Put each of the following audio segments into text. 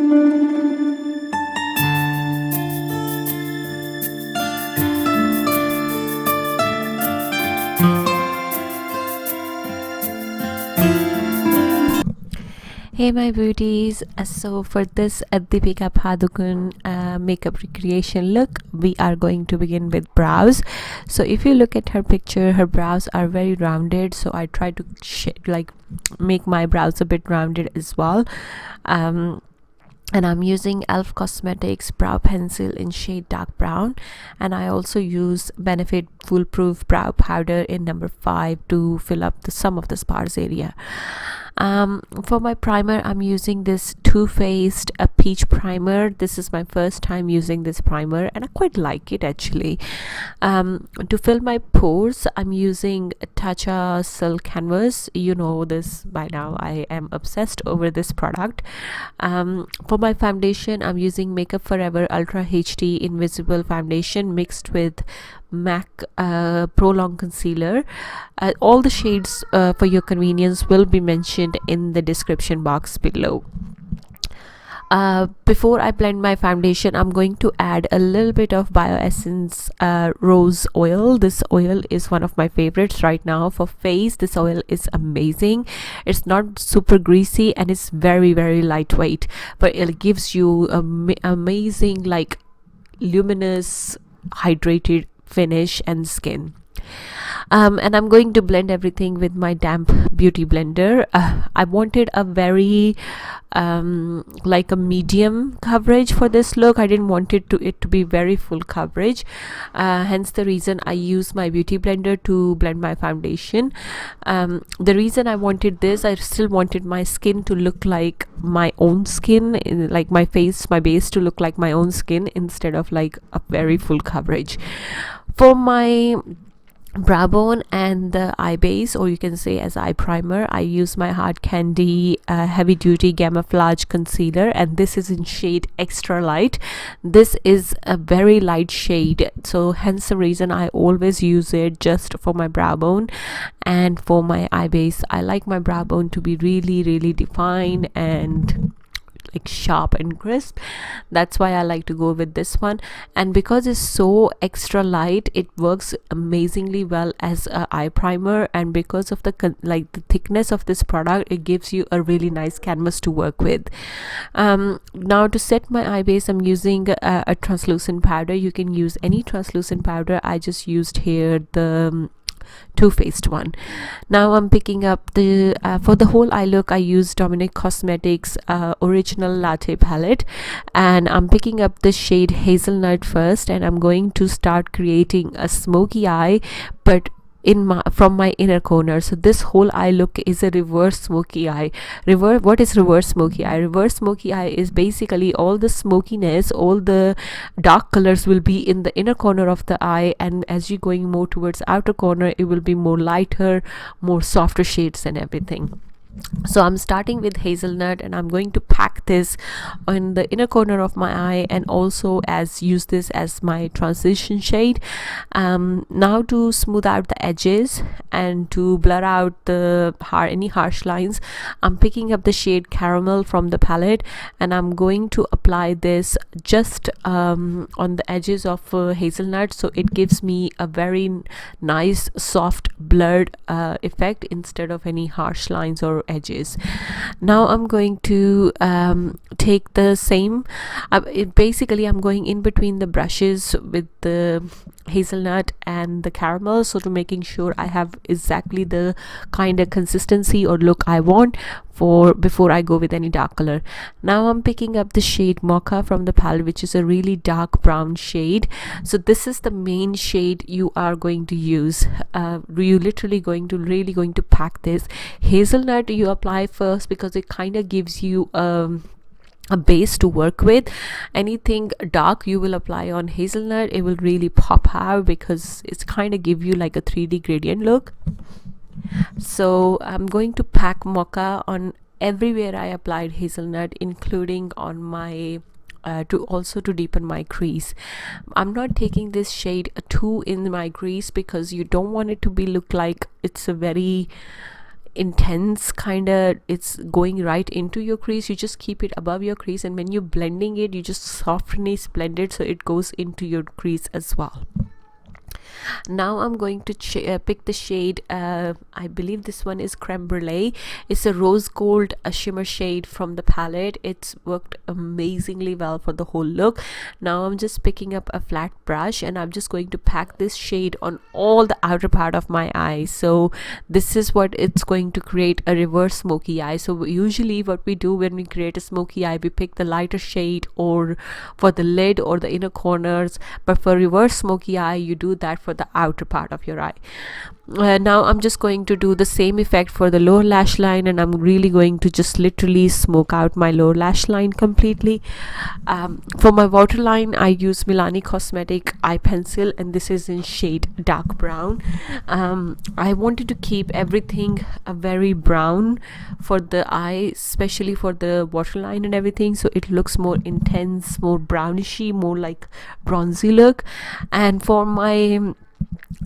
Hey my beauties, so for this Deepika Padukone makeup recreation look, we are going to begin with brows. So if you look at her picture, her brows are very rounded, so I try to make my brows a bit rounded as well. And I'm using Jouer Cosmetics brow pencil in shade dark brown, and I also use Benefit Foolproof brow powder in number 5 to fill up some of the sparse area. For my primer, I'm using this Too Faced peach primer. This is my first time using this primer and I quite like it actually. To fill my pores, I'm using Tatcha Silk Canvas. You know this by now, I am obsessed over this product. For my foundation, I'm using Makeup Forever Ultra HD Invisible Foundation mixed with MAC Pro Long Concealer. All the shades for your convenience will be mentioned in the description box below. Before I blend my foundation, I'm going to add a little bit of Biossance rose oil. This oil is one of my favorites right now for face. This oil is amazing. It's not super greasy and it's very lightweight, but it gives you amazing like luminous hydrated finish and skin. And I'm going to blend everything with my damp beauty blender. I wanted a very like a medium coverage for this look. I didn't want it to be very full coverage, hence the reason I use my beauty blender to blend my foundation. The reason I wanted this, I still wanted my skin to look like my own skin, like my face, my base to look like my own skin instead of like a very full coverage. For my brow bone and the eye base, or you can say as eye primer, I use my Hard Candy heavy duty camouflage concealer, and this is in shade extra light. This is a very light shade, so hence the reason I always use it just for my brow bone. And for my eye base, I like my brow bone to be really defined and like sharp and crisp. That's why I like to go with this one, and because it's so extra light, it works amazingly well as a eye primer, and because of the thickness of this product, it gives you a really nice canvas to work with. Now to set my eye base, I'm using a translucent powder. You can use any translucent powder. I just used here the Too Faced one. Now I'm picking up the for the whole eye look, I use Jouer Cosmetics original latte palette, and I'm picking up the shade Hazelnut first, and I'm going to start creating a smoky eye, but from my inner corner. So this whole eye look is a reverse smoky eye. What is reverse smoky eye? Reverse smoky eye is basically all the smokiness, all the dark colors will be in the inner corner of the eye, and as you're going more towards outer corner, it will be more lighter, more softer shades and everything. So I'm starting with Hazelnut, and I'm going to pack this on the inner corner of my eye, and also use this as my transition shade. Now to smooth out the edges and to blur out any harsh lines, I'm picking up the shade Caramel from the palette, and I'm going to apply this just on the edges of Hazelnut, so it gives me a very nice soft blurred effect instead of any harsh lines or edges. Now I'm going to take the same basically I'm going in between the brushes with the Hazelnut and the Caramel, so to making sure I have exactly the kind of consistency or look I want before I go with any dark color. Now I'm picking up the shade Mocha from the palette, which is a really dark brown shade. So this is the main shade you are going to use. You literally going to pack this. Hazelnut you apply first because it kind of gives you a base to work with. Anything dark you will apply on Hazelnut, it will really pop out because it's kind of give you like a 3D gradient look. So I'm going to pack Mocha on everywhere I applied Hazelnut, including on my to deepen my crease. I'm not taking this shade too in my crease because you don't want it to look like it's a very intense kind of, it's going right into your crease. You just keep it above your crease, and when you're blending it, you just softly blend it so it goes into your crease as well. Now I'm going to pick the shade, I believe this one is Creme Brulee. It's a rose gold, a shimmer shade from the palette. It's worked amazingly well for the whole look. Now I'm just picking up a flat brush, and I'm just going to pack this shade on all the outer part of my eye. So this is what it's going to create, a reverse smoky eye. So usually what we do when we create a smoky eye, we pick the lighter shade or for the lid or the inner corners, but for reverse smoky eye, you do that for the outer part of your eye. Now I'm just going to do the same effect for the lower lash line, and I'm really going to just literally smoke out my lower lash line completely. For my waterline, I use Milani Cosmetic eye pencil, and this is in shade dark brown. I wanted to keep everything very brown for the eye, especially for the waterline and everything, so it looks more intense, more brownishy, more like bronzy look. And for my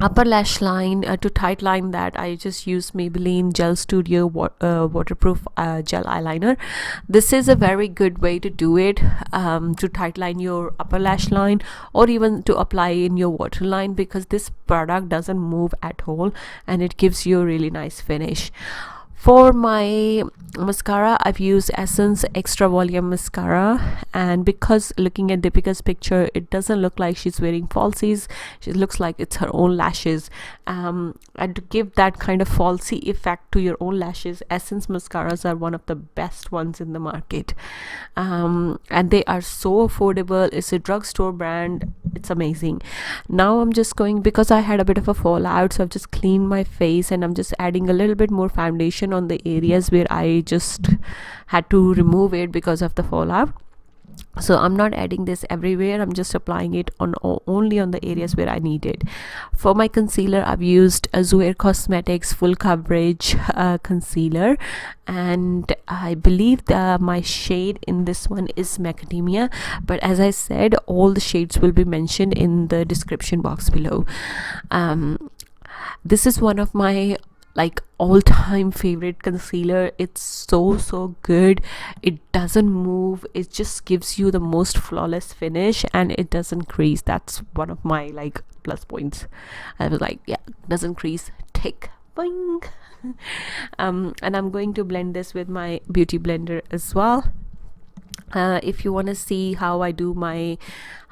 upper lash line, to tight line that, I just use Maybelline Gel Studio waterproof gel eyeliner. This is a very good way to do it, to tight line your upper lash line, or even to apply in your waterline, because this product doesn't move at all and it gives you a really nice finish. For my mascara, I've used Essence Extra Volume Mascara, and because looking at Deepika's picture, it doesn't look like she's wearing falsies. She looks like it's her own lashes. And to give that kind of falsy effect to your own lashes, Essence mascaras are one of the best ones in the market. And they are so affordable. It's a drugstore brand. It's amazing. Now I'm just going, because I had a bit of a fallout, so I've just cleaned my face, and I'm just adding a little bit more foundation on the areas where I just had to remove it because of the fallout. So I'm not adding this everywhere, I'm just applying it on only on the areas where I need it. For my concealer, I've used a Jouer Cosmetics full coverage concealer, and I believe my shade in this one is Macadamia, but as I said, all the shades will be mentioned in the description box below. This is one of my all-time favorite concealer. It's so good. It doesn't move, it just gives you the most flawless finish, and it doesn't crease. That's one of my plus points. I was like, yeah, doesn't crease, tick, boing. And I'm going to blend this with my beauty blender as well. If you want to see how I do my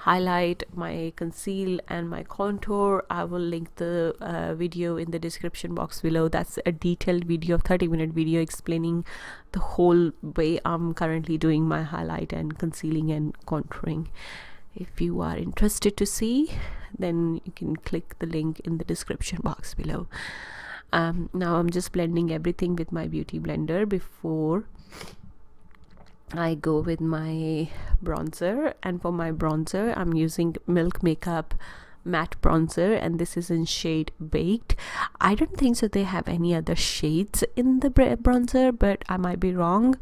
highlight, my conceal and my contour, I will link the video in the description box below. That's a detailed video, 30-minute video explaining the whole way I'm currently doing my highlight and concealing and contouring. If you are interested to see, then you can click the link in the description box below. Now I'm just blending everything with my beauty blender before I go with my bronzer. And for my bronzer, I'm using Milk Makeup matte bronzer, and this is in shade Baked. I don't think so they have any other shades in the bronzer, but I might be wrong.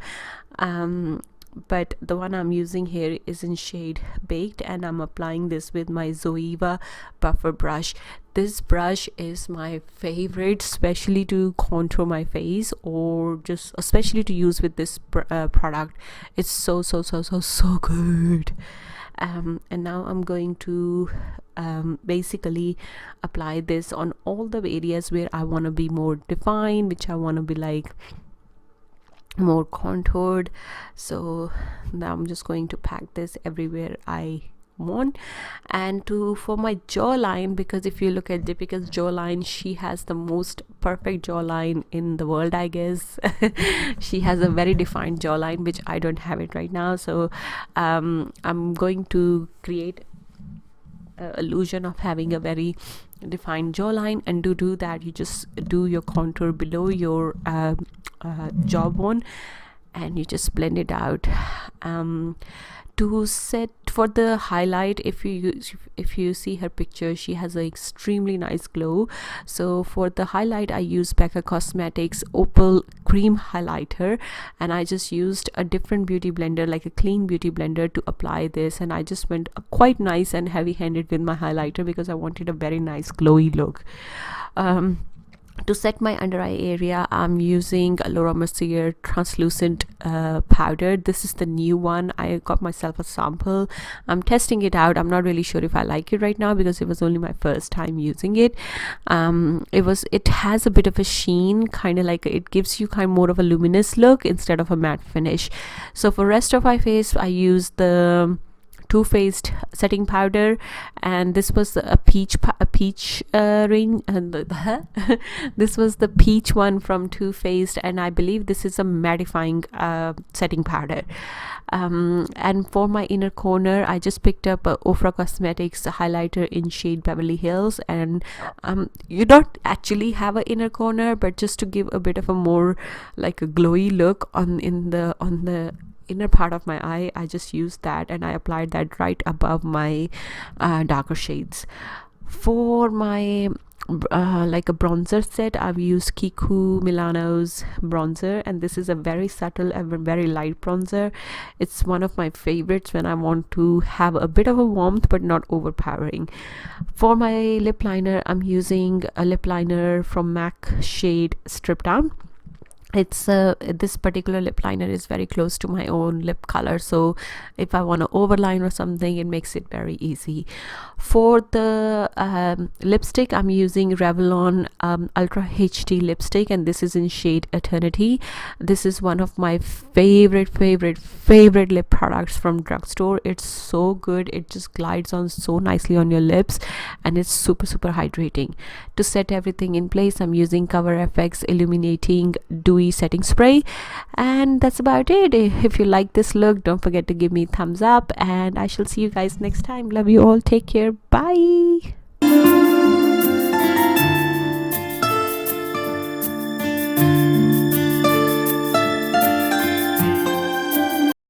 But the one I'm using here is in shade Baked, and I'm applying this with my Zoeva buffer brush. This brush is my favorite, especially to contour my face, or just especially to use with this product. It's so good. And now I'm going to basically apply this on all the areas where I want to be more defined, which I want to be more contoured. So now I'm just going to pack this everywhere I want. And for my jawline, because if you look at Deepika's jawline, she has the most perfect jawline in the world, I guess. She has a very defined jawline, which I don't have it right now. So I'm going to create a illusion of having a very defined jawline, and to do that, you just do your contour below your jawbone, and you just blend it out. To set for the highlight, if you see her picture, she has an extremely nice glow. So for the highlight, I use Becca Cosmetics OPAL cream highlighter, and I just used a different beauty blender, like a clean beauty blender, to apply this. And I just went quite nice and heavy handed with my highlighter because I wanted a very nice glowy look. To set my under eye area, I'm using Laura Mercier translucent powder. This is the new one. I got myself a sample. I'm testing it out. I'm not really sure if I like it right now because it was only my first time using it. It has a bit of a sheen, kind of like it gives you kind of more of a luminous look instead of a matte finish. So for rest of my face, I use the Too Faced setting powder, and this was a peach range, and this was the peach one from Too Faced, and I believe this is a mattifying setting powder. And for my inner corner, I just picked up a Jouer Cosmetics highlighter in shade Beverly Hills, and you don't actually have an inner corner, but just to give a bit of a more like a glowy look on the inner part of my eye, I just used that and I applied that right above my darker shades. For my like a bronzer set, I've used Kiku Milano's bronzer, and this is a very subtle and very light bronzer. It's one of my favorites when I want to have a bit of a warmth but not overpowering. For my lip liner, I'm using a lip liner from MAC shade Strip Down. It's this particular lip liner is very close to my own lip color, so if I want to overline or something, it makes it very easy. For the lipstick, I'm using Revlon Ultra HD lipstick, and this is in shade Eternity. This is one of my favorite lip products from drugstore. It's so good. It just glides on so nicely on your lips, and it's super hydrating. To set everything in place, I'm using Cover FX Illuminating Dewy Setting Spray, and that's about it. If you like this look, don't forget to give me a thumbs up, and I shall see you guys next time. Love you all. Take care. Bye.